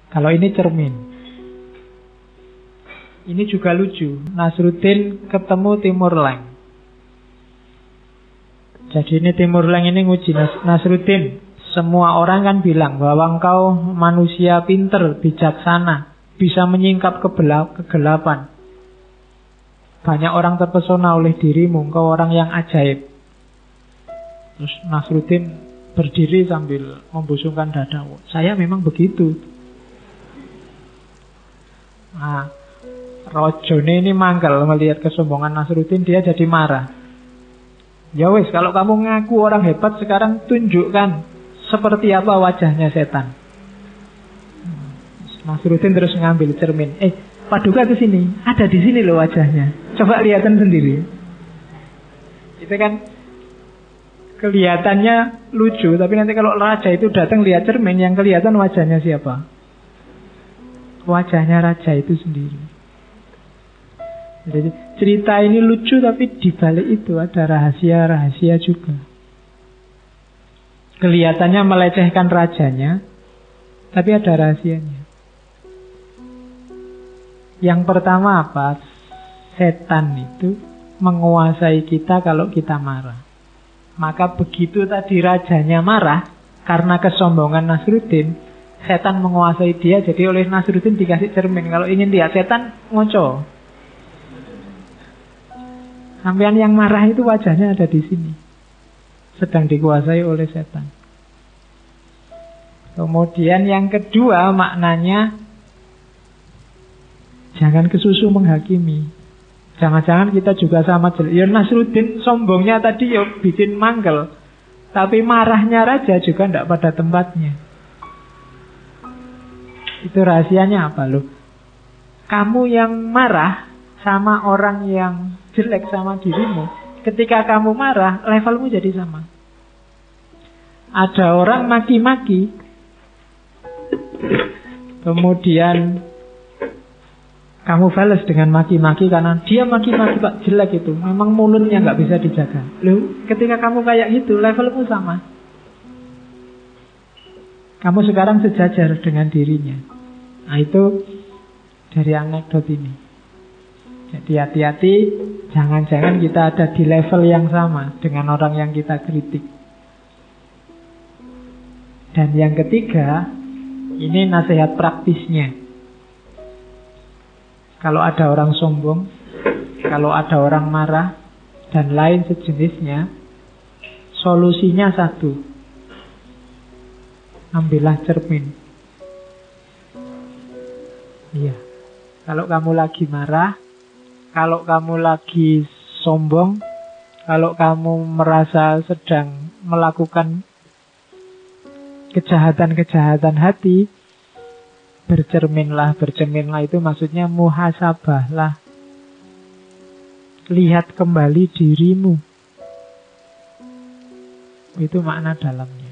Kalau ini cermin. Ini juga lucu. Nasruddin ketemu Timur Leng. Jadi ini Timur Leng ini nguji Nasruddin. Semua orang kan bilang bahwa engkau manusia pinter, bijaksana, bisa menyingkap kegelapan. Banyak orang terpesona oleh dirimu, engkau orang yang ajaib. Terus Nasruddin berdiri sambil membusungkan dada. Saya memang begitu. Nah, Rojone ini mangkel melihat kesombongan Nasruddin, dia jadi marah. Ya wes, kalau kamu ngaku orang hebat, sekarang tunjukkan seperti apa wajahnya setan. Nasruddin terus ngambil cermin. Paduka ke sini, ada di sini loh wajahnya. Coba lihatan sendiri. Itu kan kelihatannya lucu, tapi nanti kalau raja itu datang lihat cermin, yang kelihatan wajahnya siapa? Wajahnya raja itu sendiri. Jadi cerita ini lucu, tapi di balik itu ada rahasia-rahasia juga. Kelihatannya melecehkan rajanya, tapi ada rahasianya. Yang pertama apa? Setan itu menguasai kita kalau kita marah. Maka begitu tadi rajanya marah karena kesombongan Nasruddin, setan menguasai dia. Jadi oleh Nasruddin dikasih cermin. Kalau ingin lihat setan, ngoco. Sampean yang marah itu wajahnya ada di sini, sedang dikuasai oleh setan. Kemudian yang kedua maknanya, jangan kesusu menghakimi. Jangan-jangan kita juga sama jelek. Ya Nasruddin sombongnya tadi ya bikin mangkel, tapi marahnya raja juga tidak pada tempatnya. Itu rahasianya apa loh? Kamu yang marah sama orang yang jelek sama dirimu, ketika kamu marah, levelmu jadi sama. Ada orang maki-maki, kemudian kamu balas dengan maki-maki karena dia maki-maki Pak, jelek itu. Memang mulutnya nggak bisa dijaga. Loh, ketika kamu kayak gitu, levelmu sama. Kamu sekarang sejajar dengan dirinya. Nah itu dari anekdot ini. Jadi hati-hati, jangan-jangan kita ada di level yang sama dengan orang yang kita kritik. Dan yang ketiga, ini nasihat praktisnya. Kalau ada orang sombong, kalau ada orang marah, dan lain sejenisnya, solusinya satu. Ambillah cermin. Iya. Kalau kamu lagi marah, kalau kamu lagi sombong, kalau kamu merasa sedang melakukan kejahatan-kejahatan hati, bercerminlah. Bercerminlah itu maksudnya muhasabahlah. Lihat kembali dirimu. Itu makna dalamnya.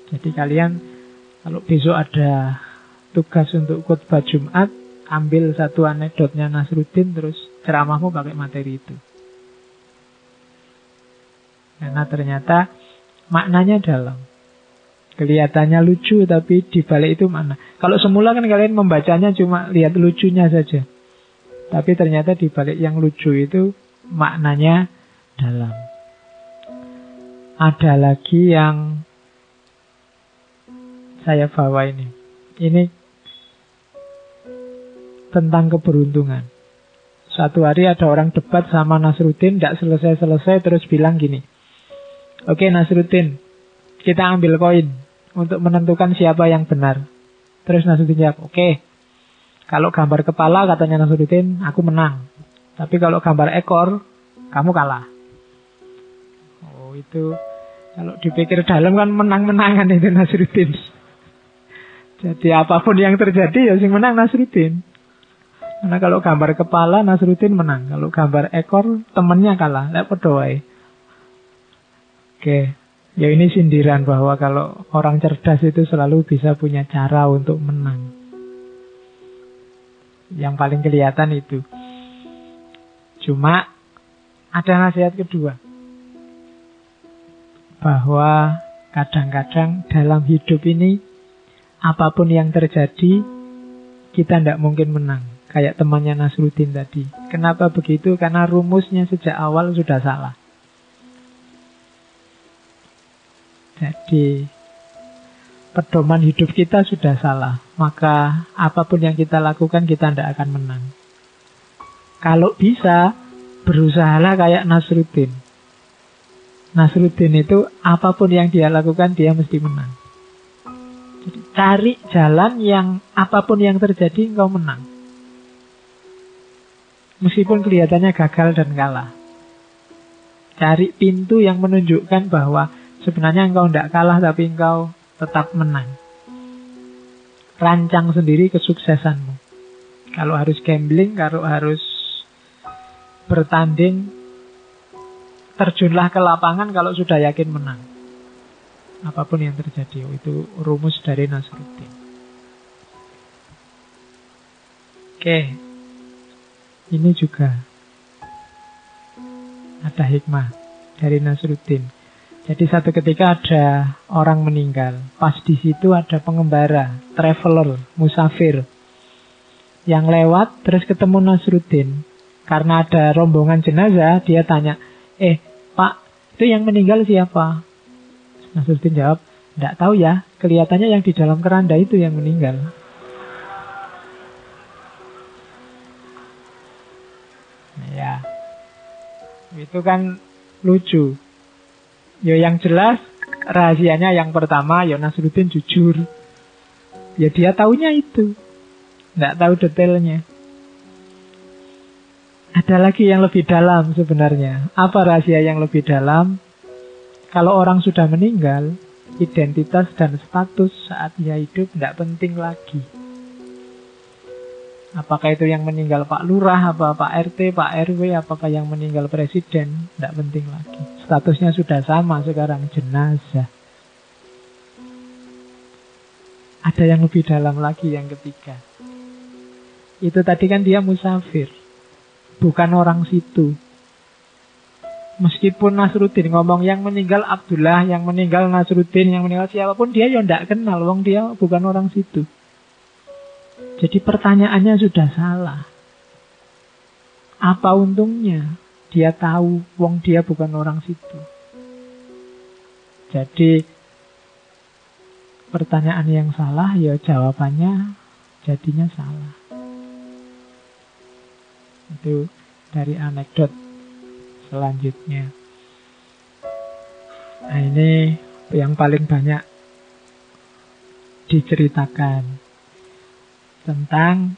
Jadi kalian kalau besok ada tugas untuk khutbah Jumat, ambil satu anekdotnya Nasruddin, terus ceramahmu pakai materi itu. Karena ternyata maknanya dalam. Kelihatannya lucu, tapi di balik itu makna. Kalau semula kan kalian membacanya cuma lihat lucunya saja. Tapi ternyata di balik yang lucu itu maknanya dalam. Ada lagi yang saya bawa ini. Ini tentang keberuntungan. Suatu hari ada orang debat sama Nasruddin, tidak selesai-selesai, terus bilang gini, oke Nasruddin, kita ambil koin untuk menentukan siapa yang benar. Terus Nasruddin jawab, oke, kalau gambar kepala katanya Nasruddin, aku menang. Tapi kalau gambar ekor, kamu kalah. Oh itu, kalau dipikir dalam kan menang-menangan itu Nasruddin. Jadi apapun yang terjadi ya sing menang Nasruddin. Karena kalau gambar kepala Nasruddin menang, kalau gambar ekor temennya kalah. Lek padha wae. Oke, ya ini sindiran bahwa kalau orang cerdas itu selalu bisa punya cara untuk menang. Yang paling kelihatan itu. Cuma ada nasihat kedua, bahwa kadang-kadang dalam hidup ini apapun yang terjadi, kita tidak mungkin menang. Kayak temannya Nasruddin tadi. Kenapa begitu? Karena rumusnya sejak awal sudah salah. Jadi pedoman hidup kita sudah salah. Maka apapun yang kita lakukan, kita tidak akan menang. Kalau bisa, berusahalah kayak Nasruddin. Nasruddin itu apapun yang dia lakukan, dia mesti menang. Jadi cari jalan yang apapun yang terjadi, engkau menang. Meskipun kelihatannya gagal dan kalah. Cari pintu yang menunjukkan bahwa sebenarnya engkau tidak kalah, tapi engkau tetap menang. Rancang sendiri kesuksesanmu. Kalau harus gambling, kalau harus bertanding, terjunlah ke lapangan kalau sudah yakin menang. Apapun yang terjadi. Itu rumus dari Nasruddin. Oke. Ini juga ada hikmah dari Nasruddin. Jadi satu ketika ada orang meninggal. Pas di situ ada pengembara, traveler, musafir, yang lewat terus ketemu Nasruddin. Karena ada rombongan jenazah, dia tanya, Pak, itu yang meninggal siapa? Nasruddin jawab, tidak tahu ya, kelihatannya yang di dalam keranda itu yang meninggal. Ya, itu kan lucu. Ya yang jelas rahasianya yang pertama, ya Nasruddin jujur. Ya dia taunya itu, nggak tahu detailnya. Ada lagi yang lebih dalam sebenarnya. Apa rahasia yang lebih dalam? Kalau orang sudah meninggal, identitas dan status saat dia hidup tidak penting lagi. Apakah itu yang meninggal Pak Lurah, apa Pak RT, Pak RW, apakah yang meninggal Presiden, tidak penting lagi. Statusnya sudah sama sekarang, jenazah. Ada yang lebih dalam lagi, yang ketiga. Itu tadi kan dia musafir, bukan orang situ. Meskipun Nasruddin ngomong yang meninggal Abdullah, yang meninggal Nasruddin, yang meninggal siapapun, dia ya tidak kenal, wong dia bukan orang situ. Jadi pertanyaannya sudah salah. Apa untungnya? Dia tahu wong dia bukan orang situ. Jadi pertanyaan yang salah, ya jawabannya jadinya salah. Itu dari anekdot selanjutnya. Nah ini yang paling banyak diceritakan tentang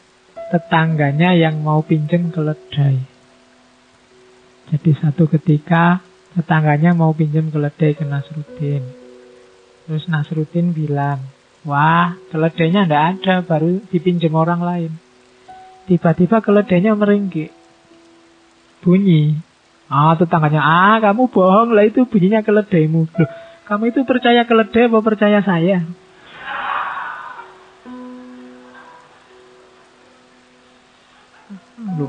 tetangganya yang mau pinjam keledai. Jadi satu ketika tetangganya mau pinjam keledai ke Nasruddin. Terus Nasruddin bilang, wah keledainya tidak ada, baru dipinjam orang lain. Tiba-tiba keledainya meringkik, bunyi. Tetangganya, kamu bohong lah, itu bunyinya keledaimu. Loh, kamu itu percaya keledai apa percaya saya? Loh,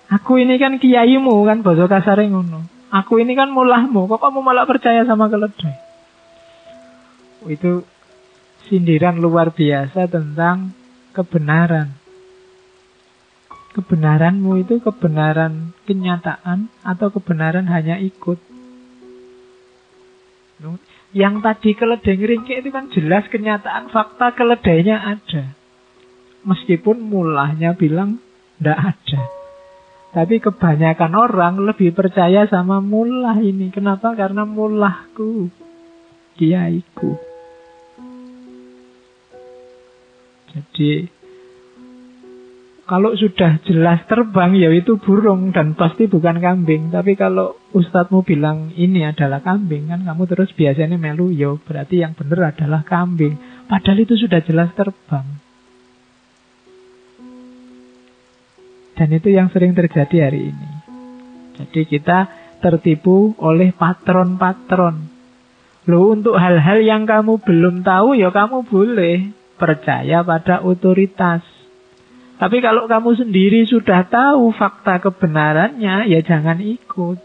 aku ini kan kiaimu kan, bahasa kasare ngono. Aku ini kan mulahmu, kok kamu malah percaya sama keledai? Itu sindiran luar biasa tentang kebenaran. Kebenaranmu itu kebenaran kenyataan atau kebenaran hanya ikut? Yang tadi keledai ngeringkik itu kan jelas kenyataan, fakta keledainya ada. Meskipun mulahnya bilang tidak ada. Tapi kebanyakan orang lebih percaya sama mullah ini. Kenapa? Karena mullahku, kiaiku. Jadi kalau sudah jelas terbang, ya itu burung dan pasti bukan kambing. Tapi kalau ustadzmu bilang ini adalah kambing, kan kamu terus biasanya melu, ya berarti yang benar adalah kambing. Padahal itu sudah jelas terbang. Dan itu yang sering terjadi hari ini. Jadi kita tertipu oleh patron-patron. Loh, untuk hal-hal yang kamu belum tahu, ya kamu boleh percaya pada otoritas. Tapi kalau kamu sendiri sudah tahu fakta kebenarannya, ya jangan ikut.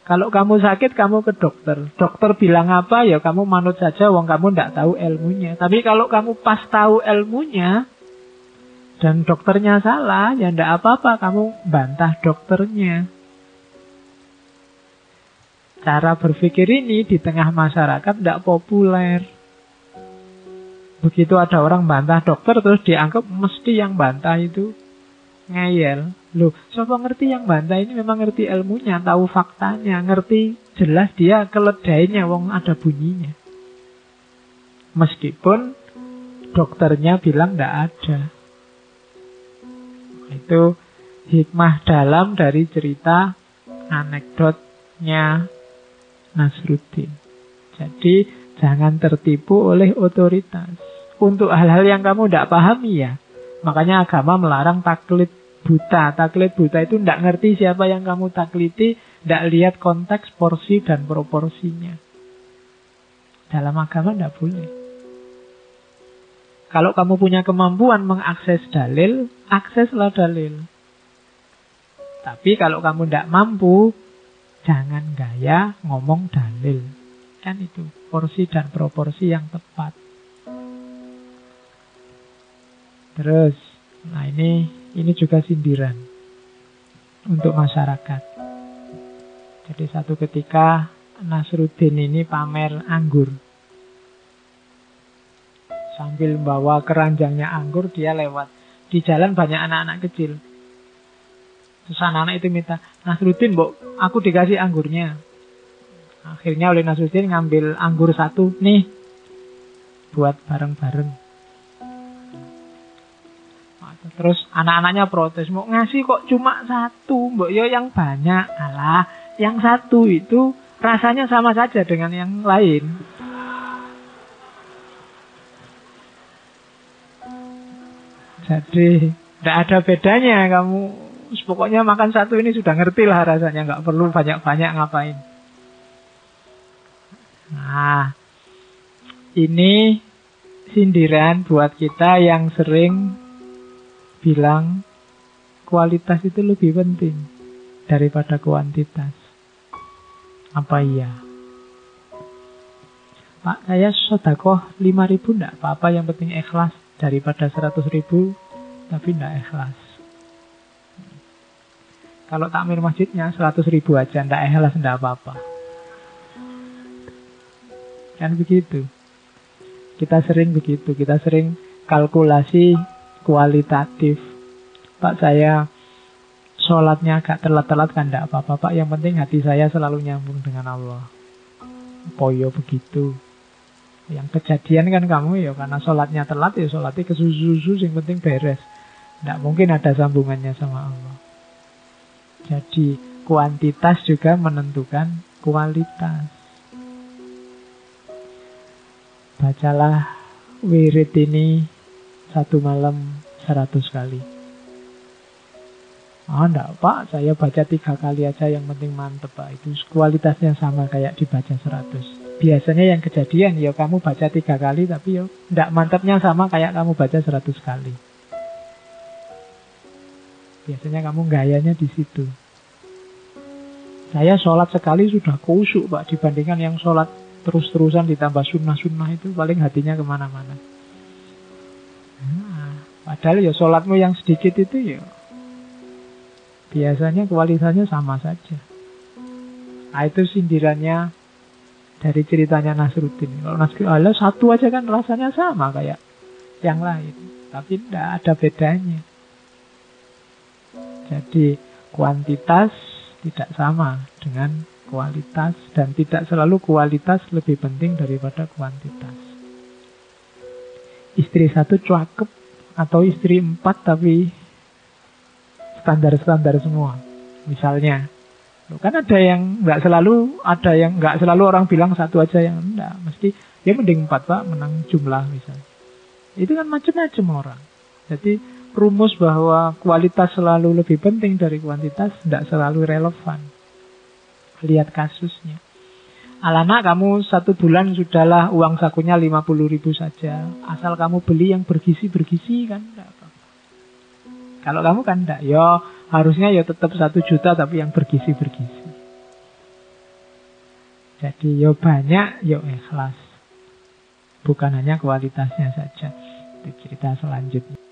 Kalau kamu sakit, kamu ke dokter. Dokter bilang apa, ya kamu manut saja, wong kamu ndak tahu ilmunya. Tapi kalau kamu pas tahu ilmunya, dan dokternya salah, ya ndak apa-apa, kamu bantah dokternya. Cara berpikir ini di tengah masyarakat ndak populer. Begitu ada orang bantah dokter, terus dianggap mesti yang bantah itu ngeyel. Loh, siapa ngerti yang bantah ini memang ngerti ilmunya, tahu faktanya, ngerti jelas dia keledainya, wong ada bunyinya. Meskipun dokternya bilang ndak ada. Itu hikmah dalam dari cerita anekdotnya Nasruddin. Jadi jangan tertipu oleh otoritas. Untuk hal-hal yang kamu tidak pahami ya. Makanya agama melarang taklid buta. Taklid buta itu tidak ngerti siapa yang kamu takliti, tidak lihat konteks, porsi, dan proporsinya. Dalam agama tidak boleh. Kalau kamu punya kemampuan mengakses dalil, akseslah dalil. Tapi kalau kamu tidak mampu, jangan gaya ngomong dalil. Kan itu porsi dan proporsi yang tepat. Terus, nah ini juga sindiran untuk masyarakat. Jadi satu ketika Nasruddin ini pamer anggur. Sambil bawa keranjangnya anggur, dia lewat. Di jalan banyak anak-anak kecil. Terus anak-anak itu minta, Nasruddin, Mbok, aku dikasih anggurnya. Akhirnya oleh Nasruddin ngambil anggur satu, nih, buat bareng-bareng. Terus anak-anaknya protes, mau ngasih kok cuma satu, Mbok, ya yang banyak. Alah, yang satu itu rasanya sama saja dengan yang lain. Jadi tidak ada bedanya. Kamu pokoknya makan satu ini sudah ngerti lah rasanya, nggak perlu banyak-banyak ngapain. Nah, ini sindiran buat kita yang sering bilang kualitas itu lebih penting daripada kuantitas. Apa iya? Pak, saya sedekah 5.000 enggak apa-apa, yang penting ikhlas, daripada 100.000 tapi enggak ikhlas. Kalau takmir masjidnya 100.000 aja, enggak ikhlas enggak apa-apa. Kan begitu. Kita sering begitu, kita sering kalkulasi kualitatif. Pak, saya sholatnya agak telat-telat, kan enggak apa-apa Pak, yang penting hati saya selalu nyambung dengan Allah. Poyo begitu. Yang kejadian kan kamu ya karena sholatnya telat, ya sholatnya kesusu-susu, yang penting beres. Enggak mungkin ada sambungannya sama Allah. Jadi kuantitas juga menentukan kualitas. Bacalah wirid ini satu malam 100 kali. Enggak Pak, saya baca 3 kali aja, yang penting mantep Pak. Itu kualitasnya sama kayak dibaca 100. Biasanya yang kejadian ya kamu baca 3 kali, tapi ya enggak mantepnya sama kayak kamu baca 100 kali. Biasanya kamu gayanya di situ. Saya sholat sekali sudah khusyuk Pak, dibandingkan yang sholat terus-terusan ditambah sunnah-sunnah itu paling hatinya kemana-mana. Nah, padahal ya sholatmu yang sedikit itu ya biasanya kualitasnya sama saja. Nah, itu sindirannya dari ceritanya Nasruddin. Kalau Nasruddin, Allah satu aja kan rasanya sama kayak yang lain, tapi tidak ada bedanya. Jadi kuantitas tidak sama dengan kualitas, dan tidak selalu kualitas lebih penting daripada kuantitas. Istri 1 cakep atau istri 4 tapi standar-standar semua. Misalnya, kan ada yang nggak selalu orang bilang 1 aja yang enggak, mesti ya mending 4 Pak, menang jumlah misalnya. Itu kan macam-macam orang. Jadi rumus bahwa kualitas selalu lebih penting dari kuantitas tidak selalu relevan. Lihat kasusnya. Alana, kamu 1 bulan sudahlah uang sakunya 50.000 saja. Asal kamu beli yang bergizi-bergizi kan enggak apa-apa. Kalau kamu kan enggak, ya harusnya ya tetap 1 juta tapi yang bergizi-bergizi. Jadi yo banyak, yo ikhlas. Bukan hanya kualitasnya saja. Itu cerita selanjutnya.